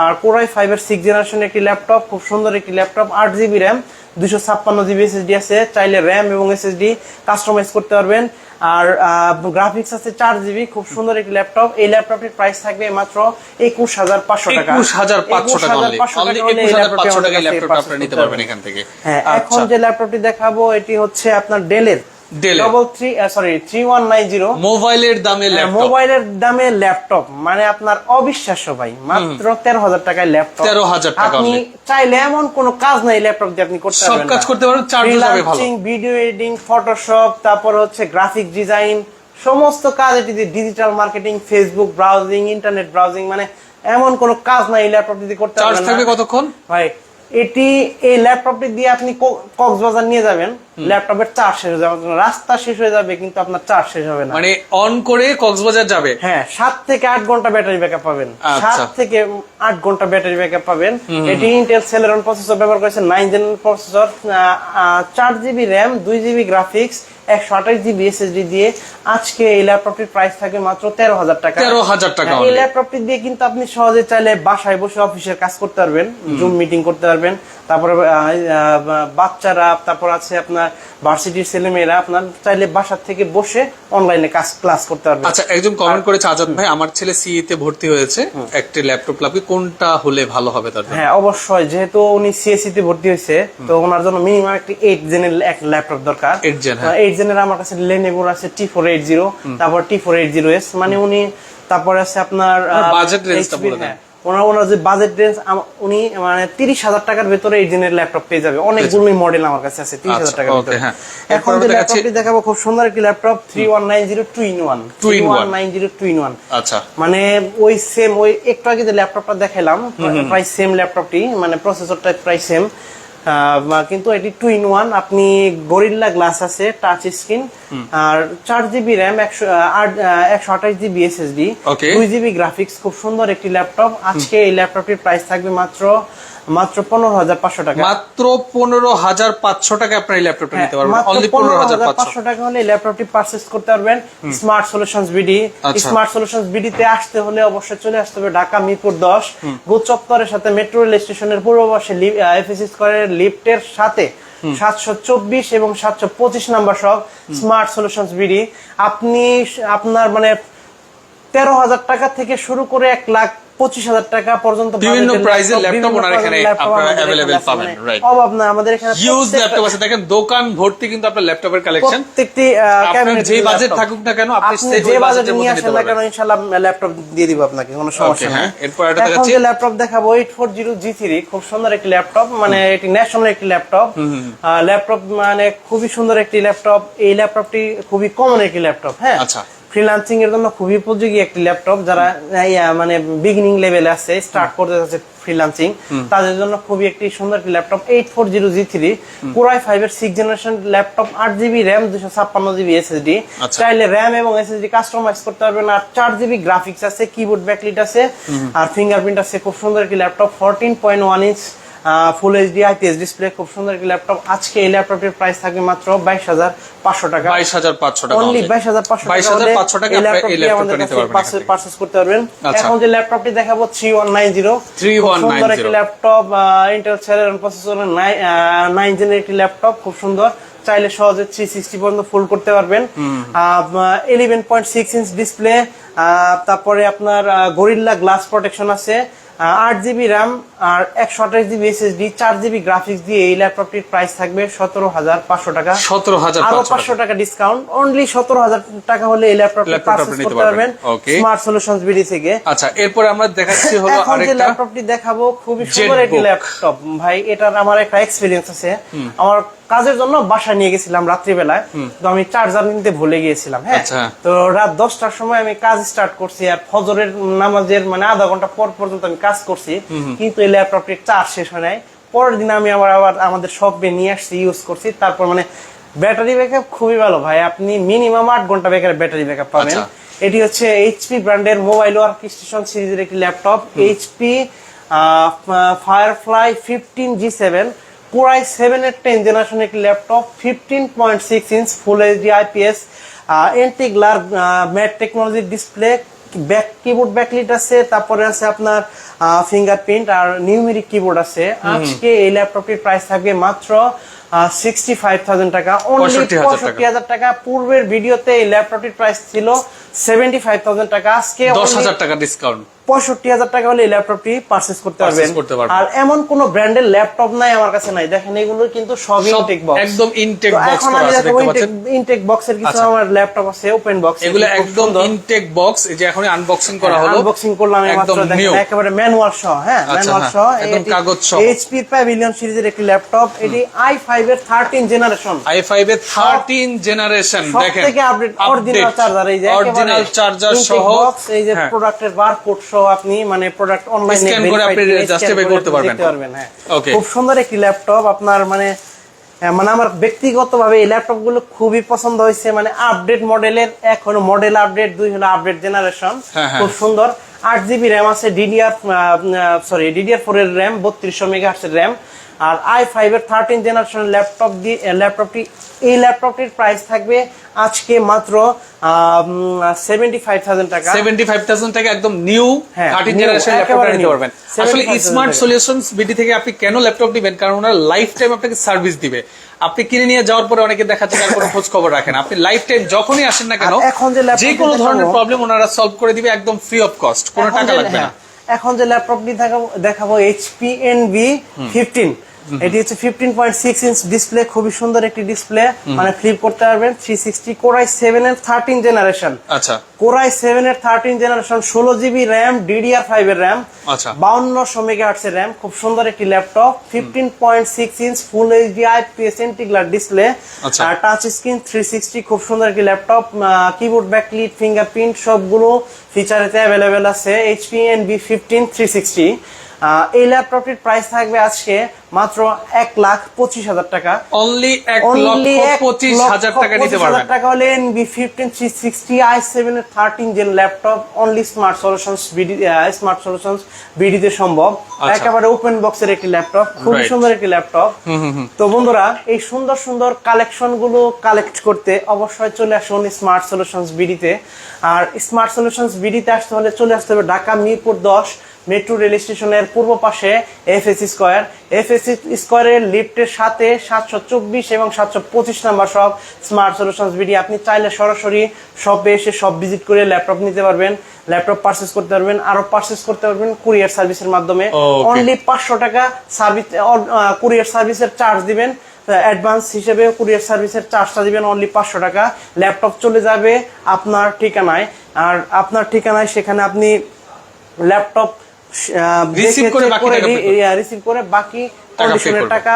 আর Core i5 এর 6 জেনারেশন একটি ল্যাপটপ, খুব সুন্দর একটি laptop, 8GB RAM, 256GB SSD আছে, চাইলে RAM এবং SSD কাস্টমাইজ করতে পারবেন, আর গ্রাফিক্স আছে 4GB, খুব সুন্দর একটি ল্যাপটপ। এই ল্যাপটপটির প্রাইস থাকবে মাত্র 21,500 টাকা। 21,500 টাকা। অনলি 21,500 টাকা ল্যাপটপটা আপনি নিতে পারবেন এখান থেকে। হ্যাঁ, এখন যে ল্যাপটপটি দেখাবো এটি হচ্ছে আপনার ডেলের 3190 মোবাইলের দামে ল্যাপটপ। মোবাইলের দামে ল্যাপটপ মানে আপনার অবিশ্বাস্য ভাই, মাত্র 13,000 টাকায় ল্যাপটপ। 13,000 টাকা। আপনি চাইলে এমন কোনো কাজ নাই ল্যাপটপ দিয়ে আপনি করতে পারবেন, সব কাজ করতে পারবেন, চার্জ হবে ভালো। ভিডিও এডিটিং, ফটোশপ, তারপর হচ্ছে গ্রাফিক ডিজাইন, সমস্ত কাজ এটি দিয়ে, digital marketing, Facebook browsing, internet browsing, মানে এমন কোনো কাজ নাই এই ল্যাপটপ দিয়ে করতে পারবেন। চার্জ থাকবে কতক্ষণ ভাই? এই ল্যাপটপটি দিয়ে আপনি কক্সবাজার নিয়ে যাবেন, ল্যাপটপের চার্জ শেষ হয়ে যাবে, রাস্তা শেষ হয়ে যাবে কিন্তু আপনার চার্জ শেষ হবে না। মানে অন করে কক্সবাজার যাবে। হ্যাঁ, 7 থেকে 8 ঘন্টা ব্যাটারি ব্যাকআপ পাবেন। 7 থেকে 8 ঘন্টা ব্যাটারি ব্যাকআপ পাবেন। এটি ইন্টেল Celeron প্রসেসর ব্যবহার করেছে, 9 gen processor, 4GB RAM, 2GB graphics, 128GB SSD দিয়ে। আজকে এই ল্যাপটপটির প্রাইস থাকবে মাত্র 13,000 টাকা। 13,000 টাকা। এই ল্যাপটপটি দিয়ে কিন্তু আপনি সহজে চাইলে বাসায় বসে অফিসের কাজ করতে পারবেন, জুম মিটিং করতে পারবেন, তারপরে বাচ্চারা, তারপর আছে আপনার ভার্সিটির ছেলেমেয়েরা আপনার চাইলে বাসা থেকে বসে অনলাইনে ক্লাস করতে পারবেন। আচ্ছা, একজন কমেন্ট করেছে, আজাদ ভাই আমার ছেলে সিই তে ভর্তি হয়েছে, একটা ল্যাপটপ লাগবে, কোনটা হলে ভালো হবে তার জন্য? হ্যাঁ, অবশ্যই, যেহেতু উনি সিএসসি তে ভর্তি হয়েছে তো ওনার জন্য মিনিমাম একটি 8 জেনের এক ল্যাপটপ দরকার। 8 জেন। 8 জেনের আমার কাছে Lenovo আছে T480, তারপর T480S, মানে উনি, তারপরে আছে আপনার বাজেট রেঞ্জটা বলে দেন। ওনার যে বাজেট রেঞ্জ, উনি মানে 30,000 টাকার ভেতরে এই জেনের ল্যাপটপ পেয়ে যাবে। অনেকগুলো মডেল আমার কাছে আছে 30,000 টাকার ভেতরে। এখন যে ল্যাপটপটি দেখাবো খুব সুন্দর একটি ল্যাপটপ, 3190 2-in-1। আচ্ছা, মানে ওই সেম, ওই একটু আগে যে ল্যাপটপটা দেখালাম প্রায় সেম ল্যাপটপটি, মানে প্রসেসরটা প্রায় সেম, কিন্তু এটি 2-in-1। আপনি গরিল্লা গ্লাস আছে, টাচ স্ক্রিন, আর 4GB RAM, 128GB SSD, 2GB graphics, খুব সুন্দর একটি ল্যাপটপ। আজকে এই ল্যাপটপটির প্রাইস থাকবে মাত্র 15,500 টাকা। মাত্র 15,500 টাকা আপনি এই ল্যাপটপটা নিতে পারবেন। অনলি 15,500 টাকা হলে এই ল্যাপটপটি পারচেজ করতে পারবেন smart solutions BD. Smart solutions BD তে আসতে হলে অবশ্যই চলে আসতে হবে ঢাকা মিরপুর 10 গোল চত্বরের সাথে মেট্রো রেল স্টেশনের পূর্ব পাশে এফএসসি স্কয়ারের লিফটের সাথে 724 এবং 725 নাম্বার সব স্মার্ট সলিউশনস বিডি। আপনি আপনার মানে 13,000 টাকা থেকে শুরু করে 1 লাখ 25,000 টাকা পর্যন্ত বিভিন্ন budget প্রাইসের laptop, ল্যাপটপ বিভিন্ন ওনার এখানে প্রাইসের laptop আপনারা আমাদের অ্যাভেলেবেল এখানে আছে, পাবেন, মানে রাইট? অভাব না আমাদের এখানে। ইউজ ল্যাপটপ আছে, দেখেন দোকান ভর্তি কিন্তু আপনার ল্যাপটপের কালেকশন। প্রত্যেকটি আপনার cabinet যে এর বাজেট laptop। থাকুক না কেন আপনি আপনি সেই যে ওই বাজেটে বাজেটের নিয়ে মধ্যে আসেন নিতে না কেন পারবেন। ইনশাআল্লাহ ল্যাপটপ দিয়ে দিব আপনাকে, কোনো সমস্যা হ্যাঁ, নেই। এরপর এটা এখন দেখাচ্ছি যে ল্যাপটপ দেখাবো 840G3, খুব সুন্দর একটি ল্যাপটপ, মানে এটি ন্যাশনাল একটি ল্যাপটপ। ল্যাপটপ মানে খুবই সুন্দর একটি ল্যাপটপ। এই ল্যাপটপটি খুবই কমন একটি ল্যাপটপ, হ্যাঁ। আচ্ছা। ফ্রিল্যান্সিং এর জন্য খুবই উপযোগী একটি ল্যাপটপ। যারা মানে বিগিনিং লেভেলে আছে, স্টার্ট করতে যাচ্ছে ফ্রিল্যান্সিং, তাদের জন্য খুবই একটি সুন্দর একটি ল্যাপটপ। 840G3 Core i5 এর 6th generation laptop, 8GB RAM, 256GB SSD। চাইলে র্যাম এবং SSD কাস্টমাইজ করতে পারবেন। আর 4GB গ্রাফিক্স আছে, কিবোর্ড ব্যাকলিট আছে, আর ফিঙ্গারপ্রিন্ট আছে। খুব সুন্দর একটি laptop, 14.1 inch full HD IPS display, খুব সুন্দর একটি ল্যাপটপ। আজকে এই ল্যাপটপটির প্রাইস থাকবে মাত্র 22,500 টাকা। 22,500 টাকা অনলি 22,500 টাকা এই ল্যাপটপটা নিতে পারবেন, পারচেজ করতে পারবেন। আচ্ছা। এখন যে ল্যাপটপটি দেখাবো 3190, খুব সুন্দর একটি ল্যাপটপ, ইন্টেল Celeron প্রসেসর 9 জেনের একটি ল্যাপটপ, খুব সুন্দর। চাইলে সহজে 360 পর্যন্ত ফুল করতে পারবেন। 11.6 ইঞ্চ ডিসপ্লে, তারপরে আপনার গরিল্লা গ্লাস প্রোটেকশন আছে, 8GB র্যাম আর 128GB SSD, 4GB গ্রাফিক্স দিয়ে এই ল্যাপটপটির প্রাইস থাকবে 17,500 টাকা। 17,500 আরো 500 টাকা ডিসকাউন্ট, অনলি 17,000 টাকা হলে এই ল্যাপটপটি পারচেজ নিতে করতে পারবেন ওকে। স্মার্ট সলিউশনস বিডি থেকে। আচ্ছা, এরপর আমরা দেখাচ্ছি হলো এখন যে আরেকটা ল্যাপটপটি দেখাবো খুবই সুন্দর একটি Jetbook। ল্যাপটপ ভাই। এটার আমার একটা এক্সপেরিয়েন্স আছে। আমার কাজের জন্য বাসায় নিয়ে গেছিলাম রাত্রিবেলায়, তো আমি চার্জার নিতে ভুলে গিয়েছিলাম, হ্যাঁ। আচ্ছা। তো রাত 10টার সময় আমি কাজ স্টার্ট করছি, আর ফজরের নামাজের মানে আধা ঘন্টা পর পর্যন্ত আমি কাজ করছি, কিন্তু এই ল্যাপটপটির চার্জ শেষ হয় নাই। পরের দিন আমি আবার আমাদের শপে নিয়ে আসছি, ইউজ করছি। তারপর মানে ব্যাটারি ব্যাকআপ খুবই ভালো ভাই, আপনি মিনিমাম 8 ঘন্টা ব্যাটারি ব্যাকআপ পাবেন। আচ্ছা। এটি হচ্ছে এইচপি ব্র্যান্ডের মোবাইল ওয়ার্ক স্টেশন সিরিজের একটি laptop, HP firefly 15G7 Core i7 এর 10th জেনারেশন একটি laptop, 15.6 inch full HD IPS anti গ্লার mat technology display, back keyboard backlit আছে, তারপরে আছে আপনার ফিঙ্গারপ্রিন্ট আর নিউমেরিক কিবোর্ড আছে। আজকে এই ল্যাপটপটির প্রাইস থাকবে মাত্র 65,000 টাকা, অনলি 65,000 টাকা। পূর্বের ভিডিওতে এই ল্যাপটপটির প্রাইস ছিল 75,000 টাকা, আজকে 10,000 টাকা ডিসকাউন্ট। 65,000 টাকা হলে এই ল্যাপটপটি পারচেজ করতে পারবেন। করতে পারবেন। আর এমন কোন ব্র্যান্ডের ল্যাপটপ নাই আমার কাছে নাই, দেখেন এগুলো কিন্তু সব ইনটেক বক্স, একদম ইনটেক বক্স এখন করা আমি আছে, দেখাবো দেখতে পাচ্ছেন। ইনটেক বক্সের কিছু আমার ল্যাপটপ আছে, ওপেন বক্স, এগুলো একদম ইনটেক বক্স। এই যে এখন আনবক্সিং করা হলো, আনবক্সিং করলাম একদম মাত্র, নিউ, দেখেন একেবারে ম্যানুয়াল সহ, হ্যাঁ ম্যানুয়াল হ্যাঁ, সহ, একদম কাগজ সহ। এইচপি প্যাভিলিয়ন সিরিজের একটি ল্যাপটপ, এটি i5 এর 13th জেনারেশন, i5 এর 13 জেনারেশন, দেখেন সবথেকে আপডেট অরিজিনাল চার্জার, এই যে অরিজিনাল চার্জার সহ, এই যে হ্যাঁ। প্রোডাক্টের বারকোড সহ আপনি মানে প্রোডাক্ট অনলাইনে স্ক্যান করে আপনি জাস্টিফাই করতে পারবেন, হ্যাঁ। ওকে। খুব সুন্দর একটি ল্যাপটপ আপনার মানে আমার ব্যক্তিগতভাবে এই ল্যাপটপ গুলো খুবই পছন্দ হয়েছে, মানে আপডেট মডেলের, এক হলো মডেল আপডেট, দুই হলো আপডেট জেনারেশন, খুব সুন্দর। 8GB র্যাম আছে, DDR4 এর র্যাম, 3200 মেগাহার্টজ এর র্যাম, আর i5 এর 13th জেনারেশন এই ল্যাপটপটির প্রাইস থাকবে আজকে মাত্র 75,000 টাকা। 75,000 টাকা একদম নিউ 13 জেনারেশন ল্যাপটপটা নিতে পারবেন। আসলে স্মার্ট সলিউশনস বিডি থেকে আপনি কেন ল্যাপটপ নেবেন, কারণ ওনারা লাইফ টাইম আপনাকে সার্ভিস দিবে। আপনি কিনে নিয়ে যাওয়ার পরে অনেকে দেখাচ্ছে আর কোনো খোঁজ খবর রাখেন, আপনি লাইফ টাইম যখনই আসেন না কেন এখন যে কোনো ধরনের প্রবলেম ওনারা সলভ করে দিবে একদম ফ্রি অফ কস্ট, কোনো টাকা লাগবে না। এখন যে ল্যাপটপটি দেখাবো HP Envy 15, এটি হচ্ছে 15.6 ইঞ্চ ডিসপ্লে, খুবই সুন্দর একটি ডিসপ্লে, মানে ফ্লিপ করতে পারবেন 360, Core i7 এর 13th জেনারেশন, আচ্ছা Core i7 এর 13th generation, 16GB RAM, DDR5 এর র্যাম, আচ্ছা 5200 মেগাহার্টজ এর র্যাম, খুব সুন্দর একটি laptop, 15.6 inch full HD IPS anti glare display, আর টাচ স্ক্রিন 360, খুব সুন্দর একটি ল্যাপটপ, কিবোর্ড ব্যাকলিট, ফিঙ্গারপ্রিন্ট সবগুলো ফিচারেতে অ্যাভেলেবেল আছে। HP Envy 15 360, এই ল্যাপটপটির প্রাইস থাকবে আজকে মাত্র 1,25,000 টাকা, অনলি 1,25,000 টাকা নিতে পারবেন। টাকা হলে Envy 15 360 i7 এর 13 gen laptop, only smart solutions BD তে সম্ভব। একেবারে ওপেন বক্সের একটি ল্যাপটপ, খুব সুন্দর একটি ল্যাপটপ। তো বন্ধুরা, এই সুন্দর সুন্দর কালেকশন গুলো কালেক্ট করতে অবশ্যই চলে আসুন স্মার্ট সলিউশনস বিডি তে। আর স্মার্ট সলিউশনস বিডি তে আসতে হলে চলে আসতে হবে ঢাকা মিরপুর 10 মেট্রো রেল স্টেশনের পূর্ব পাশে FS স্কয়ারের লিফটের সাথে 724 এবং 725 নাম্বার সব স্মার্ট সলিউশনস বিডি। আপনি চাইলে সরাসরি শপে এসে সব ভিজিট করে ল্যাপটপ নিতে পারবেন, ল্যাপটপ পারচেজ করতে পারবেন, আরো পারচেজ করতে পারবেন কুরিয়ার সার্ভিসের মাধ্যমে। অনলি 500 টাকা সার্ভিস কুরিয়ার সার্ভিসের চার্জ দিবেন, অ্যাডভান্স হিসেবে কুরিয়ার সার্ভিসের চার্জটা দিবেন অনলি 500 টাকা। ল্যাপটপ চলে যাবে আপনার ঠিকানায়, আর আপনার ঠিকানায় সেখানে আপনি ল্যাপটপ রিসিভ করে বাকি কন্ডিশনের টাকা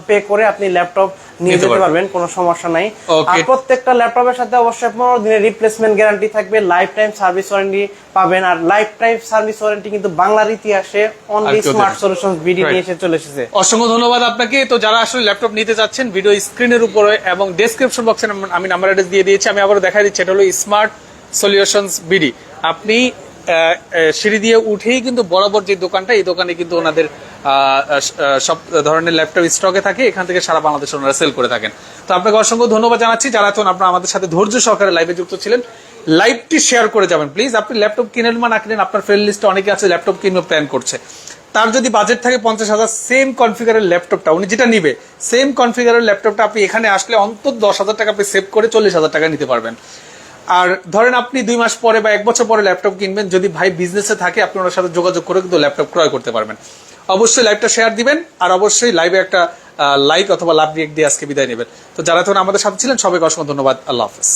পে করে আপনি ল্যাপটপ নিয়ে যেতে পারবেন, কোনো সমস্যা নাই। আর প্রত্যেকটা ল্যাপটপের সাথে অবশ্যই 15 দিনের রিপ্লেসমেন্ট গ্যারান্টি থাকবে, লাইফ টাইম সার্ভিস ওয়ারেন্টি পাবেন। আর লাইফ টাইম সার্ভিস ওয়ারেন্টি কিন্তু বাংলার ইতিহাসে অনলি স্মার্ট সলিউশনস বিডি নিয়ে এসে চলে এসেছে। অসংখ্য ধন্যবাদ আপনাকে। তো যারা আসলে ল্যাপটপ নিতে যাচ্ছেন, ভিডিও স্ক্রিনের উপরে এবং ডেসক্রিপশন বক্সে আমি নাম্বার অ্যাড্রেস দিয়ে দিয়েছি, আমি আবারও দেখাই দিচ্ছি। এটা হলো স্মার্ট সলিউশনস বিডি। আপনি সিঁড়ি দিয়ে উঠেই কিন্তু বরাবর যে দোকানটা, এই দোকানে কিন্তু ওনাদের সব ধরনের ল্যাপটপ স্টকে থাকে, এখান থেকে সারা বাংলাদেশে ওনারা সেল করে থাকেন। তো আপনাকে অসংখ্য ধন্যবাদ জানাচ্ছি যারা এখন আপনারা আমাদের সাথে ধৈর্য সহকারে লাইভে যুক্ত ছিলেন। লাইভটি শেয়ার করে যাবেন প্লিজ। আপনি ল্যাপটপ কিনেন বা না কিনেন, আপনার ফ্রেন্ড লিস্টে অনেকে আছে ল্যাপটপ কিনবে প্ল্যান করছে, তার যদি বাজেট থাকে 50,000, সেম কনফিগারের ল্যাপটপটা উনি যেটা নিবে, সেম কনফিগারের ল্যাপটপটা আপনি এখানে আসলে অন্তত 10,000 টাকা আপনি সেভ করে 40,000 টাকা নিতে পারবেন। আর ধরেন আপনি 2 মাস পরে বা 1 বছর পরে ল্যাপটপ কিনবেন, যদি ভাই বিজনেসে থাকে আপনি ওনার সাথে যোগাযোগ করে কিন্তু ল্যাপটপ ক্রয় করতে পারবেন। অবশ্যই লাইভটা শেয়ার দিবেন, আর অবশ্যই লাইভে একটা লাইক অথবা লাভ রিয়েক্ট দিয়ে আজকে বিদায় নেবেন। তো যারা তখন আমাদের সাথে ছিলেন সবাইকে অসংখ্য ধন্যবাদ। আল্লাহ হাফেজ।